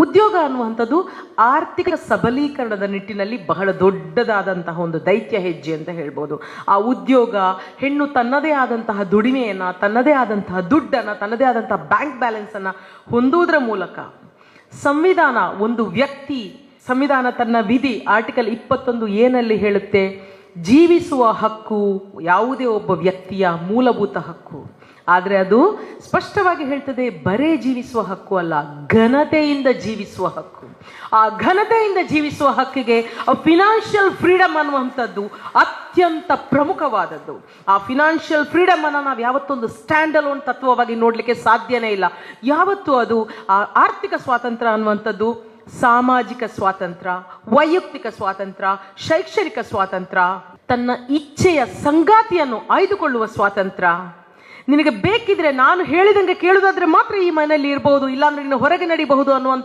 ಉದ್ಯೋಗ ಅನ್ನುವಂಥದ್ದು ಆರ್ಥಿಕ ಸಬಲೀಕರಣದ ನಿಟ್ಟಿನಲ್ಲಿ ಬಹಳ ದೊಡ್ಡದಾದಂತಹ ಒಂದು ದೈತ್ಯ ಹೆಜ್ಜೆ ಅಂತ ಹೇಳ್ಬೋದು. ಆ ಉದ್ಯೋಗ, ಹೆಣ್ಣು ತನ್ನದೇ ಆದಂತಹ ದುಡಿಮೆಯನ್ನು, ತನ್ನದೇ ಆದಂತಹ ದುಡ್ಡನ್ನು, ತನ್ನದೇ ಆದಂತಹ ಬ್ಯಾಂಕ್ ಬ್ಯಾಲೆನ್ಸನ್ನು ಹೊಂದುವುದರ ಮೂಲಕ ಸಂವಿಧಾನ, ಒಂದು ವ್ಯಕ್ತಿ, ಸಂವಿಧಾನ ತನ್ನ ವಿಧಿ ಆರ್ಟಿಕಲ್ 21 ಏನಲ್ಲಿ ಹೇಳುತ್ತೆ, ಜೀವಿಸುವ ಹಕ್ಕು ಯಾವುದೇ ಒಬ್ಬ ವ್ಯಕ್ತಿಯ ಮೂಲಭೂತ ಹಕ್ಕು. ಆದರೆ ಅದು ಸ್ಪಷ್ಟವಾಗಿ ಹೇಳ್ತದೆ, ಬರೇ ಜೀವಿಸುವ ಹಕ್ಕು ಅಲ್ಲ, ಘನತೆಯಿಂದ ಜೀವಿಸುವ ಹಕ್ಕು. ಆ ಘನತೆಯಿಂದ ಜೀವಿಸುವ ಹಕ್ಕಿಗೆ ಫಿನಾನ್ಷಿಯಲ್ ಫ್ರೀಡಮ್ ಅನ್ನುವಂಥದ್ದು ಅತ್ಯಂತ ಪ್ರಮುಖವಾದದ್ದು. ಆ ಫಿನಾನ್ಷಿಯಲ್ ಫ್ರೀಡಮ್ ಅನ್ನು ನಾವು ಯಾವತ್ತೊಂದು ಸ್ಟ್ಯಾಂಡ್ ಅಲೋನ್ ತತ್ವವಾಗಿ ನೋಡಲಿಕ್ಕೆ ಸಾಧ್ಯನೇ ಇಲ್ಲ. ಯಾವತ್ತೂ ಅದು ಆ ಆರ್ಥಿಕ ಸ್ವಾತಂತ್ರ್ಯ ಅನ್ನುವಂಥದ್ದು ಸಾಮಾಜಿಕ ಸ್ವಾತಂತ್ರ್ಯ, ವೈಯಕ್ತಿಕ ಸ್ವಾತಂತ್ರ್ಯ, ಶೈಕ್ಷಣಿಕ ಸ್ವಾತಂತ್ರ್ಯ, ತನ್ನ ಇಚ್ಛೆಯ ಸಂಗಾತಿಯನ್ನು ಆಯ್ದುಕೊಳ್ಳುವ ಸ್ವಾತಂತ್ರ್ಯ. ನಿನಗೆ ಬೇಕಿದ್ರೆ ನಾನು ಹೇಳಿದಂಗೆ ಕೇಳುವುದಾದ್ರೆ ಮಾತ್ರ ಈ ಮನೆಯಲ್ಲಿ ಇರಬಹುದು, ಇಲ್ಲಾಂದ್ರೆ ನೀನು ಹೊರಗೆ ನಡಿಬಹುದು ಅನ್ನುವಂಥ